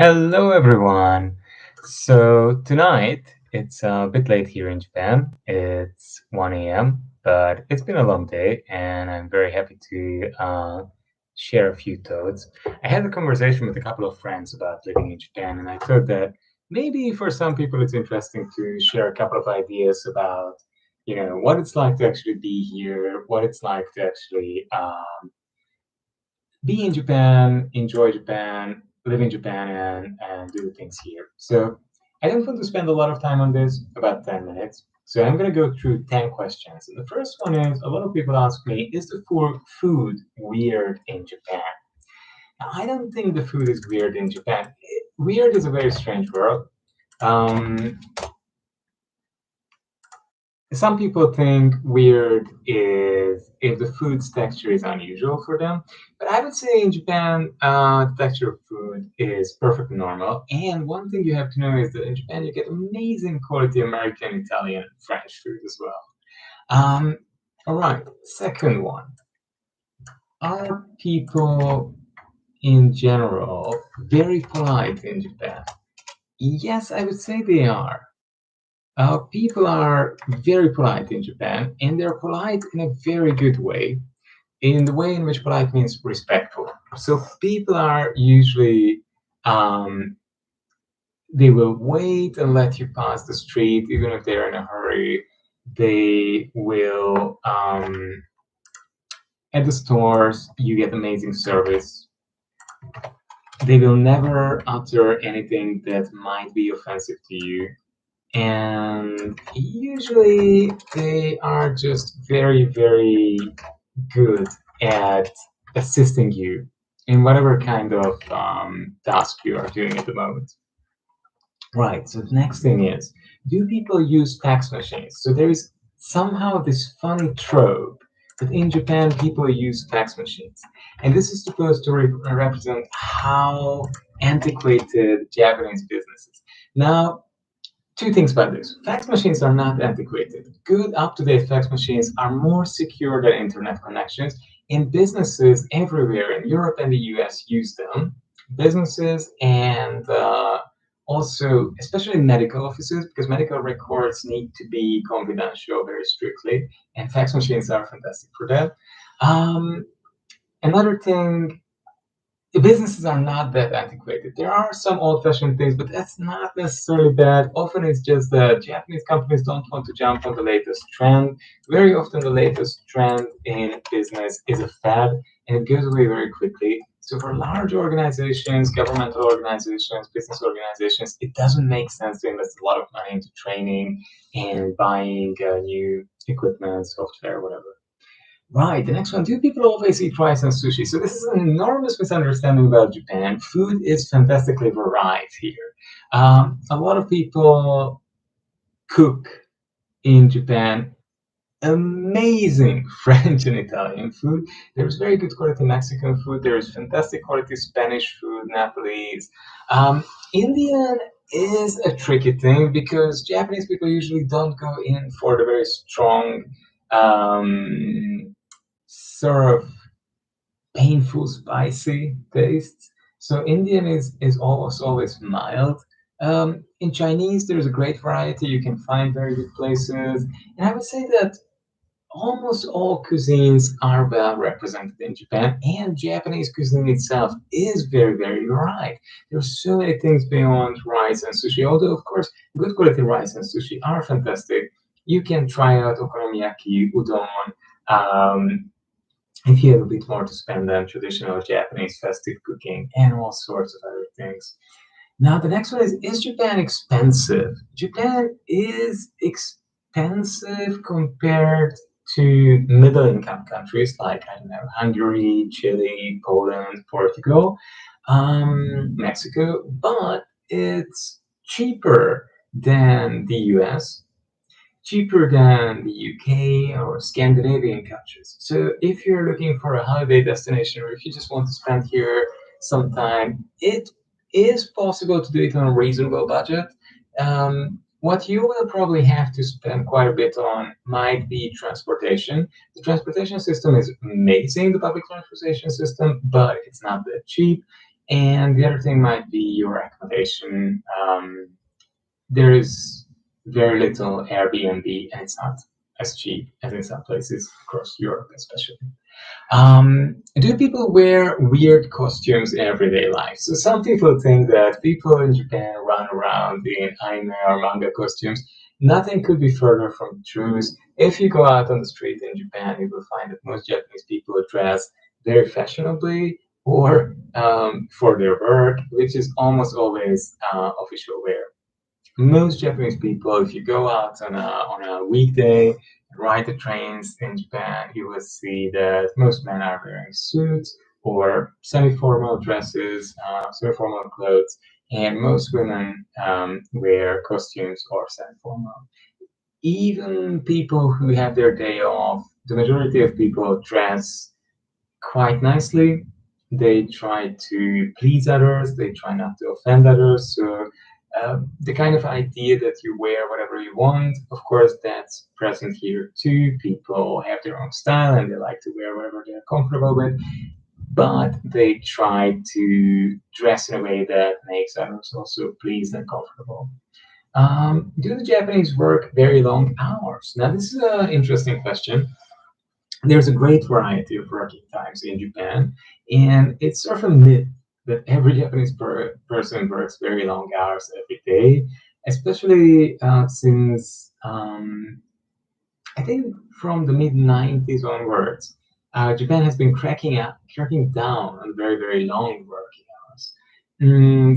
Hello, everyone. So, tonight it's a bit late here in Japan. It's 1 a.m., but it's been a long day, and I'm very happy to share a few thoughts. I had a conversation with a couple of friends about living in Japan, and I thought that maybe for some people it's interesting to share a couple of ideas about, what it's like to actually be here, what it's like to actually be in Japan, enjoy Japan, live in Japan, and do things here. So I don't want to spend a lot of time on this, about 10 minutes. So I'm going to go through 10 questions. And the first one is a lot of people ask me, is the food weird in Japan? Now, I don't think the food is weird in Japan. Weird is a very strange word. Um, some people think weird is if the food's texture is unusual for them, but I would say in Japan, the texture of food is perfectly normal. And one thing you have to know is that in Japan, you get amazing quality American, Italian, French food as well. Um, all right, second one. Are people in general very polite in Japan? Yes, I would say they are. People are very polite in Japan, and they're polite in a very good way, in the way in which polite means respectful. So people are usually, um, they will wait and let you pass the street, even if they're in a hurry. They will, at the stores, you get amazing service. They will never utter anything that might be offensive to you. And usually they are just very, very good at assisting you in whatever kind of task you are doing at the moment. Right. So the next thing is, do people use fax machines? So there is somehow this funny trope that in Japan people use fax machines, and this is supposed to represent how antiquated Japanese business is. Now, two things about this. Fax machines are not antiquated. Good, up to date fax machines are more secure than internet connections, and businesses everywhere in Europe and the US use them. Businesses and also, especially medical offices, because medical records need to be confidential very strictly, and fax machines are fantastic for that. Um, Another thing, the businesses are not that antiquated. There are some old-fashioned things, but that's not necessarily bad. Often it's just that Japanese companies don't want to jump on the latest trend. Very often the latest trend in business is a fad and it goes away very quickly. So for large organizations, governmental organizations, business organizations, it doesn't make sense to invest a lot of money into training and buying new equipment, software, whatever. Right, the next one. Do people always eat rice and sushi? So this is an enormous misunderstanding about Japan. Food is fantastically varied here. A lot of people cook in Japan amazing French and Italian food. There's very good quality Mexican food. There's fantastic quality Spanish food, Nepalese. Indian is a tricky thing because Japanese people usually don't go in for the very strong sort of painful, spicy tastes. So Indian is almost always mild. In Chinese, there's a great variety. You can find very good places, and I would say that almost all cuisines are well represented in Japan, and Japanese cuisine itself is very, very varied. There's so many things beyond rice and sushi. Although, of course, good quality rice and sushi are fantastic. You can try out okonomiyaki, udon. Um, if you have a bit more to spend than traditional Japanese festive cooking and all sorts of other things. Now, the next one is Japan expensive? Japan is expensive compared to middle income countries like, I don't know, Hungary, Chile, Poland, Portugal, Mexico, but it's cheaper than the US, cheaper than the UK or Scandinavian countries. So if you're looking for a holiday destination or if you just want to spend here some time, it is possible to do it on a reasonable budget. What you will probably have to spend quite a bit on might be transportation. The transportation system is amazing, the public transportation system, but it's not that cheap. And the other thing might be your accommodation. There is very little Airbnb, and it's not as cheap as in some places across Europe, especially. Do people wear weird costumes in everyday life? So some people think that people in Japan run around in anime or manga costumes. Nothing could be further from the truth. If you go out on the street in Japan, you will find that most Japanese people dress very fashionably or for their work, which is almost always official wear. Most Japanese people, if you go out on a weekday, ride the trains in Japan, you will see that most men are wearing suits or semi-formal dresses, semi-formal clothes, and most women wear costumes or semi-formal. Even people who have their day off, the majority of people dress quite nicely. They try to please others. They try not to offend others. So the kind of idea that you wear whatever you want, of course, that's present here too. People have their own style and they like to wear whatever they're comfortable with, but they try to dress in a way that makes others also pleased and comfortable. Do the Japanese work very long hours? Now, this is an interesting question. There's a great variety of working times in Japan, and it's sort of a myth that every Japanese person works very long hours every day, especially since I think from the mid 90s onwards, Japan has been cracking down on very, very long working hours.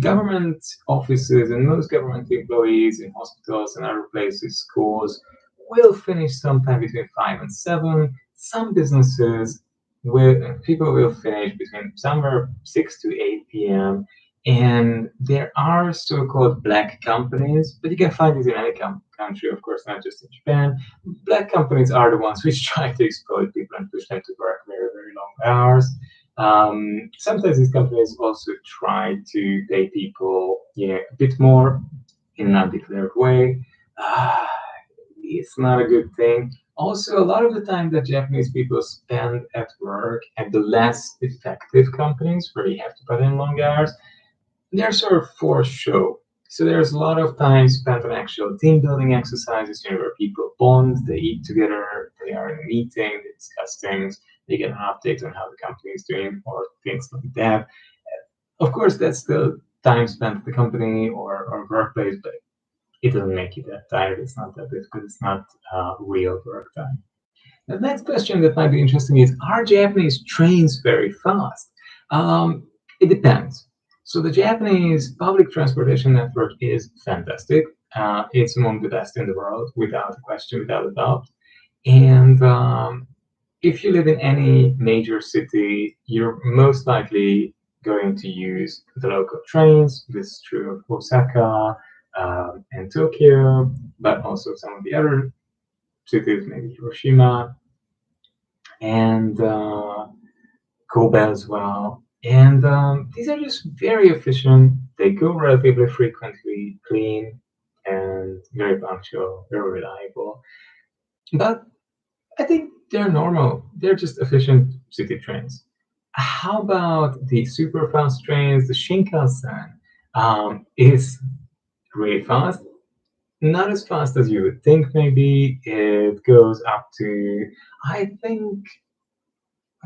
Government offices and most government employees in hospitals and other places, schools, will finish sometime between 5 and 7. Some businesses will people will finish between somewhere 6 to 8 p.m. And there are so-called black companies, but you can find it in any country, of course, not just in Japan. Black companies are the ones which try to exploit people and push them to work very, very long hours. Sometimes these companies also try to pay people, a bit more in an undeclared way. Uh, it's not a good thing. Also, a lot of the time that Japanese people spend at work at the less effective companies where you have to put in long hours, they're sort of for show. So there's a lot of time spent on actual team building exercises, where people bond, they eat together, they are in a meeting, they discuss things, they get an update on how the company is doing, or things like that. Of course, that's still time spent at the company or workplace, but it doesn't make you that tired. It's not that difficult. It's not real work time. The next question that might be interesting is, are Japanese trains very fast? It depends. So the Japanese public transportation network is fantastic. It's among the best in the world, without a question, without a doubt. And if you live in any major city, you're most likely going to use the local trains. This is true of Osaka and Tokyo, but also some of the other cities, maybe Hiroshima and Kobe as well. And these are just very efficient. They go relatively frequently, clean, and very punctual, very reliable. But I think they're normal. They're just efficient city trains. How about the super fast trains? The Shinkansen is really fast. Not as fast as you would think, maybe. It goes up to, I think,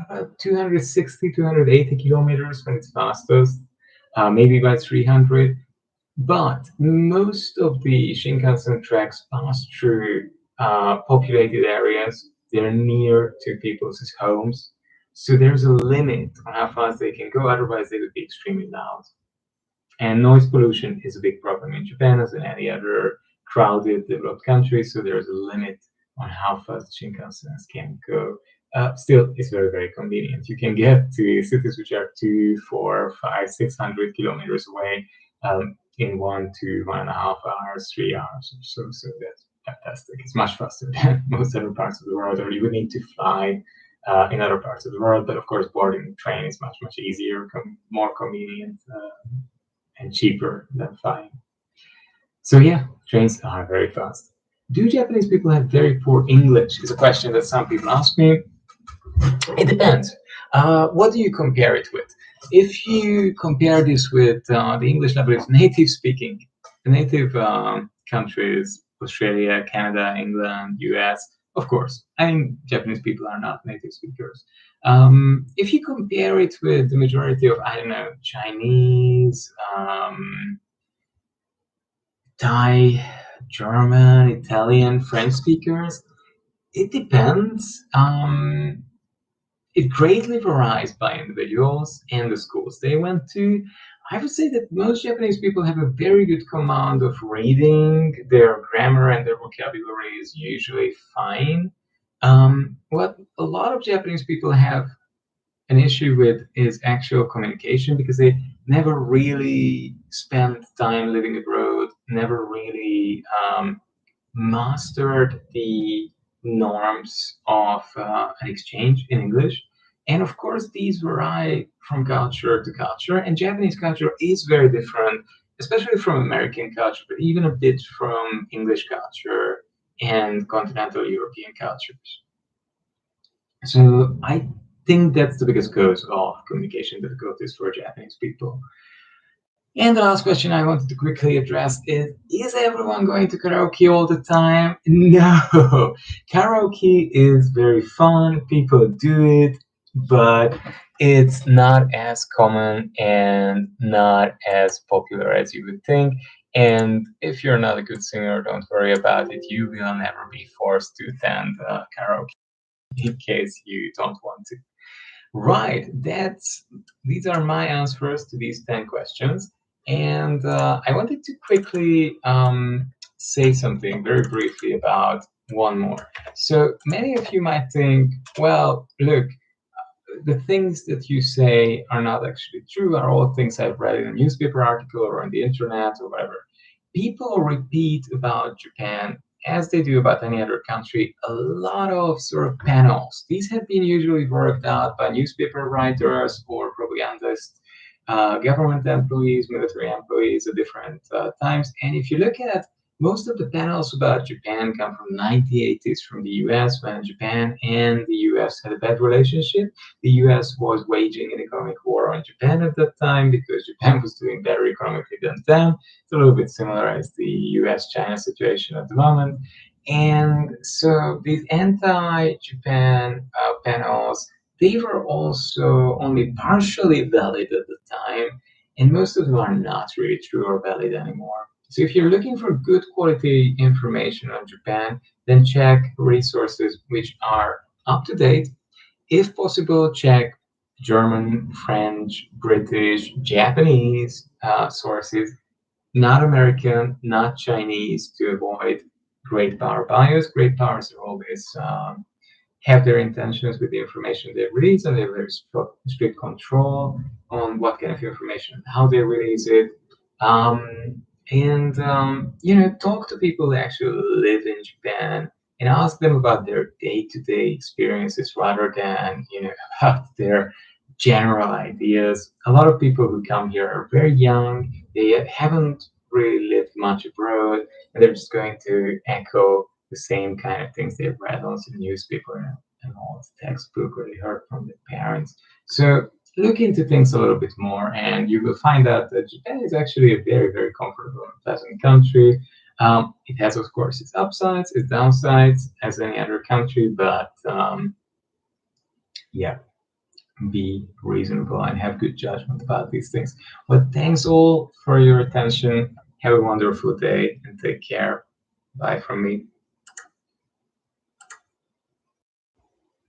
about 260, 280 kilometers when it's fastest, maybe by 300. But most of the Shinkansen tracks pass through populated areas. They're near to people's homes. So there's a limit on how fast they can go, otherwise, they would be extremely loud. And noise pollution is a big problem in Japan, as in any other crowded, developed country. So there's a limit on how fast Shinkansens can go. Still, it's very, very convenient. You can get to cities which are 2, 4, 5, 600 kilometers away in 1 to 1.5 hours, 3 hours or so. So that's fantastic. It's much faster than most other parts of the world, or you would need to fly in other parts of the world. But of course, boarding the train is much, much easier, more convenient, and cheaper than flying. So yeah, trains are very fast. Do Japanese people have very poor English? Is a question that some people ask me. It depends. What do you compare it with? If you compare this with the English level, it's native speaking, the native countries, Australia, Canada, England, US, of course. I mean, Japanese people are not native speakers. If you compare it with the majority of, I don't know, Chinese, Thai, German, Italian, French speakers, it depends. It greatly varies by individuals and the schools they went to. I would say that most Japanese people have a very good command of reading. Their grammar and their vocabulary is usually fine. What a lot of Japanese people have an issue with is actual communication because they never really spent time living abroad, never really mastered the norms of an exchange in English. And of course, these vary from culture to culture, and Japanese culture is very different, especially from American culture, but even a bit from English culture and continental European cultures. So I think that's the biggest cause of communication difficulties for Japanese people. And the last question I wanted to quickly address is everyone going to karaoke all the time? No. Karaoke is very fun, people do it, but it's not as common and not as popular as you would think. And if you're not a good singer, don't worry about it. You will never be forced to attend karaoke in case you don't want to. Right, that's these are my answers to these 10 questions. And I wanted to quickly say something very briefly about one more. So many of you might think, well, look, the things that you say are not actually true, are all things I've read in a newspaper article or on the internet or whatever. People repeat about Japan, as they do about any other country, a lot of sort of panels. These have been usually worked out by newspaper writers or propagandists, government employees, military employees at different times. And if you look at most of the panels about Japan come from 1980s from the US when Japan and the US had a bad relationship. The US was waging an economic war on Japan at that time because Japan was doing better economically than them. It's a little bit similar as the US China situation at the moment. And so these anti Japan panels, they were also only partially valid at the time, and most of them are not really true or valid anymore. So if you're looking for good quality information on Japan, then check resources which are up to date. If possible, check German, French, British, Japanese sources, not American, not Chinese, to avoid great power bias. Great powers are always have their intentions with the information they release, and they have very strict control on what kind of information, how they release it. And talk to people that actually live in Japan and ask them about their day-to-day experiences rather than about their general ideas. A lot of people who come here are very young, they haven't really lived much abroad, and they're just going to echo the same kind of things they've read on the newspaper and all the textbook or they heard from their parents. So look into things a little bit more, and you will find out that Japan is actually a very, very comfortable and pleasant country. It has, of course, its upsides, its downsides, as any other country, but yeah, be reasonable and have good judgment about these things. But thanks all for your attention. Have a wonderful day and take care. Bye from me.